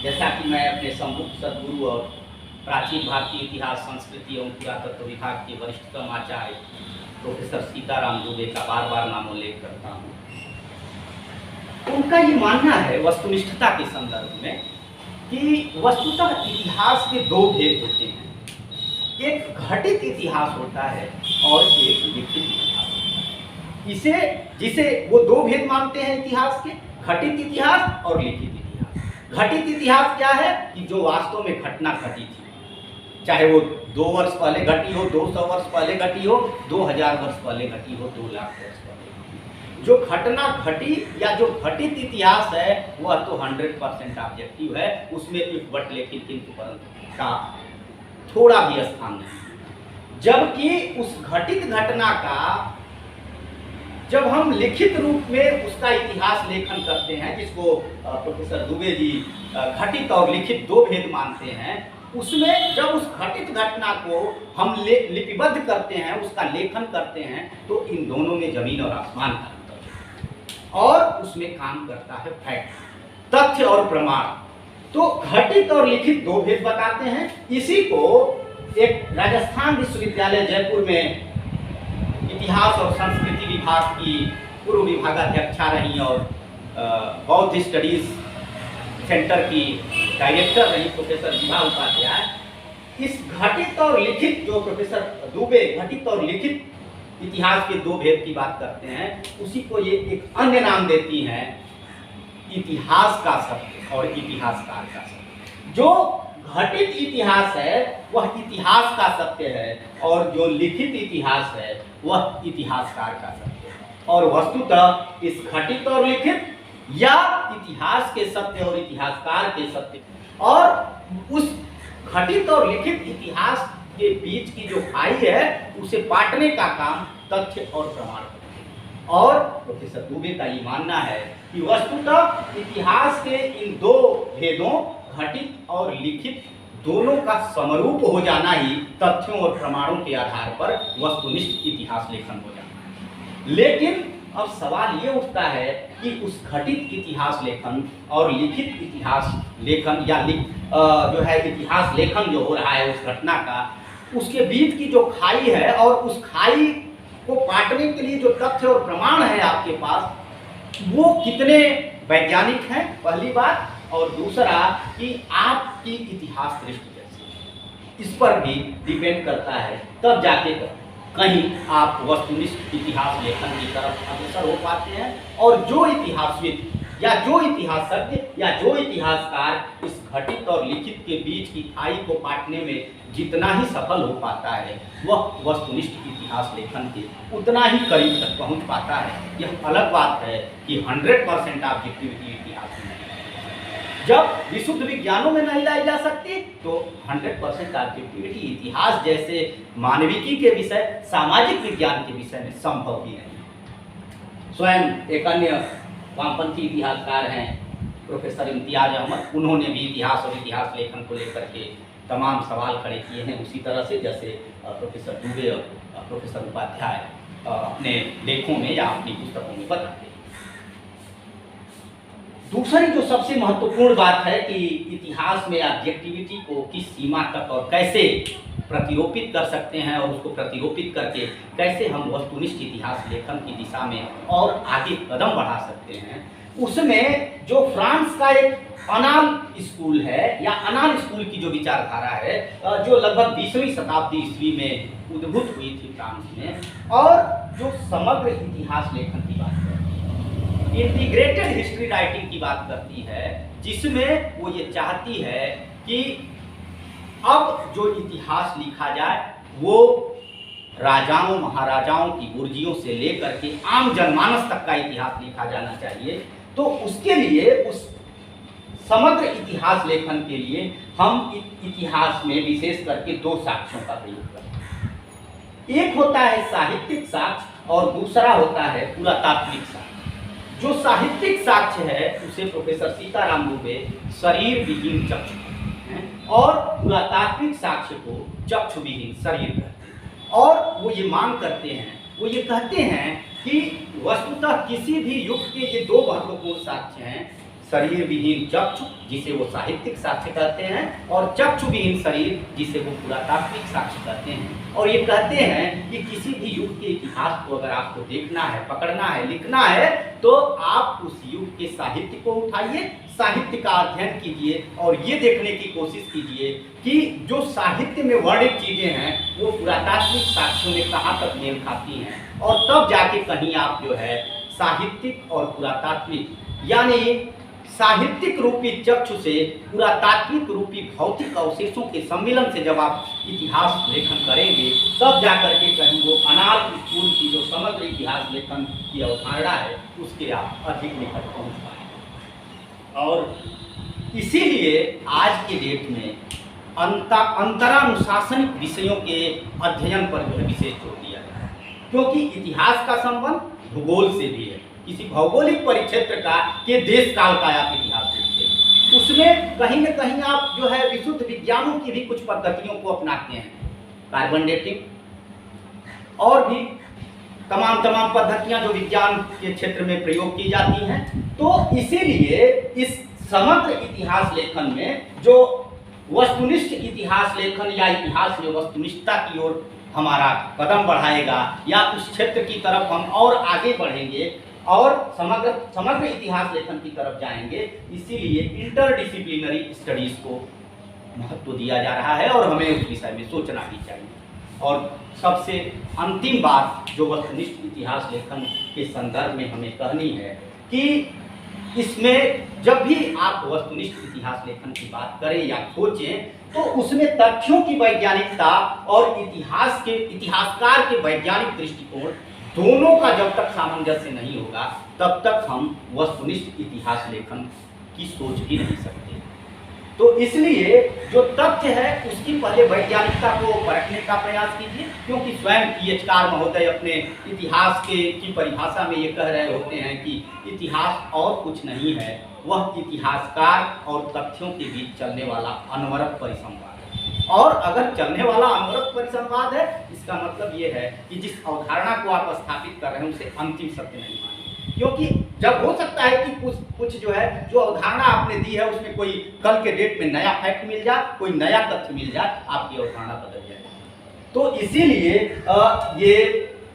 जैसा कि मैं अपने सम्मुख सदगुरु और प्राचीन भारतीय इतिहास संस्कृति एवं पुरातत्व विभाग के वरिष्ठतम आचार्य प्रोफेसर सीताराम दुबे का बार बार नामोल्लेख करता हूँ। उनका ये मानना है वस्तुनिष्ठता के संदर्भ में कि वस्तुतः इतिहास के दो भेद होते हैं, एक घटित इतिहास होता है और एक लिखित इतिहास होता है। जिसे वो दो भेद मानते हैं इतिहास के, घटित इतिहास और लिखित इतिहास। घटित इतिहास क्या है कि जो वास्तव में घटना घटी थी, चाहे वो 2 वर्ष पहले घटी हो, 200 वर्ष पहले घटी हो, 2000 वर्ष पहले घटी हो, 2 लाख वर्ष पहले। जो घटना घटी या जो घटित इतिहास है वह तो 100% ऑब्जेक्टिव है, उसमें एक बट लेकिन किंतु परंतु का थोड़ा भी स्थान नहीं। जबकि उस घटित घटना का जब हम लिखित रूप में उसका इतिहास लेखन करते हैं, जिसको प्रोफेसर दुबे जी घटित और लिखित दो भेद मानते हैं, उसमें जब उस घटित घटना को हम लिपिबद्ध करते हैं, उसका लेखन करते हैं, तो इन दोनों में जमीन और आसमान का अंतर है और उसमें काम करता है फैक्ट, तथ्य और प्रमाण। तो घटित और लिखित दो भेद बताते हैं। इसी को एक राजस्थान विश्वविद्यालय जयपुर में इतिहास और संस्कृति विभाग की पूर्व विभागाध्यक्षा रही और बौद्ध स्टडीज सेंटर की डायरेक्टर रही प्रोफेसर विभा उपाध्याय, इस घटित और लिखित जो प्रोफेसर दुबे घटित और लिखित इतिहास के दो भेद की बात करते हैं, उसी को ये एक अन्य नाम देती हैं, इतिहास का सत्य और इतिहासकार का सत्य। जो घटित इतिहास है वह इतिहास का सत्य है और जो लिखित इतिहास है वह इतिहासकार का सत्य है। और वस्तुतः इस घटित और लिखित या इतिहास के सत्य और इतिहासकार के सत्य और उस घटित और लिखित इतिहास के बीच की जो खाई है उसे पाटने का काम तथ्य और प्रमाण करते हैं। और प्रोफेसर दुबे का ये मानना है कि वस्तुतः इतिहास के इन दो भेदों घटित और लिखित दोनों का समरूप हो जाना ही तथ्यों और प्रमाणों के आधार पर वस्तुनिष्ठ इतिहास लेखन हो जाना है। लेकिन अब सवाल ये उठता है कि उस घटित इतिहास लेखन और लिखित इतिहास लेखन या जो है इतिहास लेखन जो हो रहा है उस घटना का, उसके बीच की जो खाई है और उस खाई को पाटने के लिए जो तथ्य और प्रमाण है आपके पास, वो कितने वैज्ञानिक हैं पहली बात, और दूसरा कि आपकी इतिहास दृष्टि कैसी है, इस पर भी डिपेंड करता है। तब जाके कहीं आप वस्तुनिष्ठ इतिहास लेखन की तरफ अग्रसर हो पाते हैं। और जो इतिहासविद या जो इतिहासज्ञ या जो इतिहासकार इस घटित और लिखित के बीच की खाई को पाटने में जितना ही सफल हो पाता है, वह वस्तुनिष्ठ इतिहास लेखन के उतना ही करीब तक पहुंच पाता है। यह अलग बात है कि 100% ऑब्जेक्टिविटी इतिहास में नहीं। जब विशुद्ध विज्ञानों में नहीं लाई जा सकती तो 100% ऑब्जेक्टिविटी इतिहास जैसे मानविकी के विषय, सामाजिक विज्ञान के विषय में संभव ही नहीं। स्वयं एक अन्य वामपंथी इतिहासकार हैं प्रोफेसर इम्तियाज अहमद, उन्होंने भी इतिहास और इतिहास लेखन को लेकर के तमाम सवाल खड़े किए हैं उसी तरह से जैसे प्रोफेसर दुबे और प्रोफेसर उपाध्याय अपने लेखों में या अपनी पुस्तकों में बताते हैं। दूसरी जो सबसे महत्वपूर्ण बात है कि इतिहास में ऑब्जेक्टिविटी को किस सीमा तक और कैसे प्रतिरूपित कर सकते हैं और उसको प्रतिरूपित करके कैसे हम वस्तुनिष्ठ इतिहास लेखन की दिशा में और आगे कदम बढ़ा सकते हैं, उसमें जो फ्रांस का एक अनाल स्कूल है या अनाल स्कूल की जो विचारधारा है, जो लगभग 20वीं शताब्दी ईस्वी में उद्भूत हुई थी फ्रांस में, और जो समग्र इतिहास लेखन की बात करती है, इंटीग्रेटेड हिस्ट्री राइटिंग की बात करती है, जिसमें वो ये चाहती है कि अब जो इतिहास लिखा जाए वो राजाओं महाराजाओं की गुर्जियों से लेकर के आम जनमानस तक का इतिहास लिखा जाना चाहिए। तो उसके लिए उस समग्र इतिहास लेखन के लिए हम इतिहास में विशेष करके 2 साक्ष्यों का प्रयोग करते हैं। एक होता है साहित्यिक साक्ष्य और दूसरा होता है पुरातात्विक साक्ष्य। जो साहित्यिक साक्ष्य है उसे प्रोफेसर सीताराम दुबे शरीर विहीन चक्षु और पुरातात्विक साक्ष्य को चक्षु विहीन शरीर कहते हैं। और वो ये मांग करते हैं, वो ये कहते हैं कि वस्तुतः किसी भी युग के ये 2 महत्वपूर्ण साक्ष्य हैं, शरीर विहीन चक्षु जिसे वो साहित्यिक साक्ष्य कहते हैं, और चक्षु विहीन शरीर जिसे वो पुरातात्विक साक्ष्य कहते हैं। और ये कहते हैं कि किसी भी युग के इतिहास को अगर आपको देखना है, पकड़ना है, लिखना है, तो आप उस युग के साहित्य को उठाइए, साहित्य का अध्ययन कीजिए और ये देखने की कोशिश कीजिए कि जो साहित्य में वर्णित चीजें हैं वो पुरातात्विक साक्ष्यों में कहाँ तक मेल खाती हैं, और तब जाके कहीं आप जो है साहित्यिक और पुरातात्विक यानी साहित्यिक रूपी चक्षु से पुरातात्विक रूपी भौतिक अवशेषों के सम्मिलन से जब आप इतिहास लेखन करेंगे, तब जाकर के कहीं वो अनार्क स्कूल की जो समग्र इतिहास लेखन की अवधारणा है उसके आप अधिक निकट पहुंच पाएंगे। और इसीलिए आज के डेट में अंतरानुशासनिक विषयों के अध्ययन पर जो है विशेष जोर दिया गया है, क्योंकि इतिहास का संबंध भूगोल से भी है। किसी भौगोलिक परिक्षेत्र का के देश काल का आप इतिहास देखते हैं, उसमें कहीं न कहीं आप जो है विशुद्ध विज्ञानों की भी कुछ पद्धतियों को अपनाते हैं, कार्बन डेटिंग और भी तमाम पद्धतियां जो विज्ञान के क्षेत्र में प्रयोग की जाती हैं। तो इसीलिए इस समग्र इतिहास लेखन में जो वस्तुनिष्ठ इतिहास लेखन या इतिहास में वस्तुनिष्ठता की ओर हमारा कदम बढ़ाएगा या उस क्षेत्र की तरफ हम और आगे बढ़ेंगे और समग्र इतिहास लेखन की तरफ जाएंगे, इसीलिए इंटरडिसिप्लिनरी स्टडीज को महत्व दिया जा रहा है और हमें उस विषय में सोचना भी चाहिए। और सबसे अंतिम बात जो वस्तुनिष्ठ इतिहास लेखन के संदर्भ में हमें कहनी है कि इसमें जब भी आप वस्तुनिष्ठ इतिहास लेखन की बात करें या सोचें, तो उसमें तथ्यों की वैज्ञानिकता और इतिहासकार के वैज्ञानिक दृष्टिकोण दोनों का जब तक सामंजस्य नहीं होगा, तब तक हम वस्तुनिष्ठ इतिहास लेखन की सोच भी नहीं सकते। तो इसलिए जो तथ्य है उसकी पहले वैज्ञानिकता को परखने का प्रयास कीजिए, क्योंकि स्वयं पीएचकार महोदय अपने इतिहास की परिभाषा में ये कह रहे होते हैं कि इतिहास और कुछ नहीं है, वह इतिहासकार और तथ्यों के बीच चलने वाला अनवरत परिसंवाद है। और अगर चलने वाला अनवरत परिसंवाद है, इसका मतलब ये है कि जिस अवधारणा को आप स्थापित कर रहे हैं उसे अंतिम सत्य नहीं मानिए, क्योंकि जब हो सकता है कि कुछ जो है जो अवधारणा आपने दी है उसमें कोई कल के डेट में नया फैक्ट मिल जाए, कोई नया तथ्य मिल जाए, आपकी अवधारणा बदल जाए। तो इसीलिए ये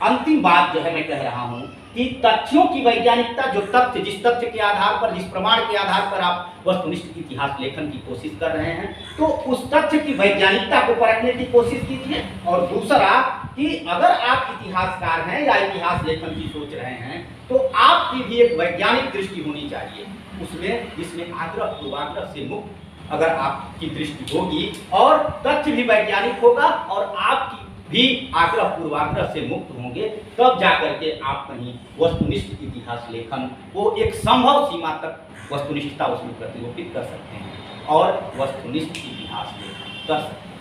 अंतिम बात जो है मैं कह रहा हूँ कि तथ्यों की वैज्ञानिकता, जो तथ्य जिस तथ्य के आधार पर, जिस प्रमाण के आधार पर आप वस्तुनिष्ठ इतिहास लेखन की कोशिश कर रहे हैं, तो उस तथ्य की वैज्ञानिकता को परखने की कोशिश कीजिए। और दूसरा कि अगर आप इतिहासकार हैं या इतिहास लेखन की सोच रहे हैं, तो आपकी भी एक वैज्ञानिक दृष्टि होनी चाहिए उसमें, जिसमें आग्रह पूर्वाग्रह से मुक्त अगर आपकी दृष्टि होगी और तथ्य भी वैज्ञानिक होगा और आपकी भी आग्रह पूर्वाग्रह से मुक्त होंगे, तब जाकर के आप कहीं वस्तुनिष्ठ इतिहास लेखन को एक संभव सीमा तक वस्तुनिष्ठता उसमें प्रतिरूपित कर सकते हैं और वस्तुनिष्ठ इतिहास लेखन कर सकते हैं।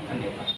धन्यवाद।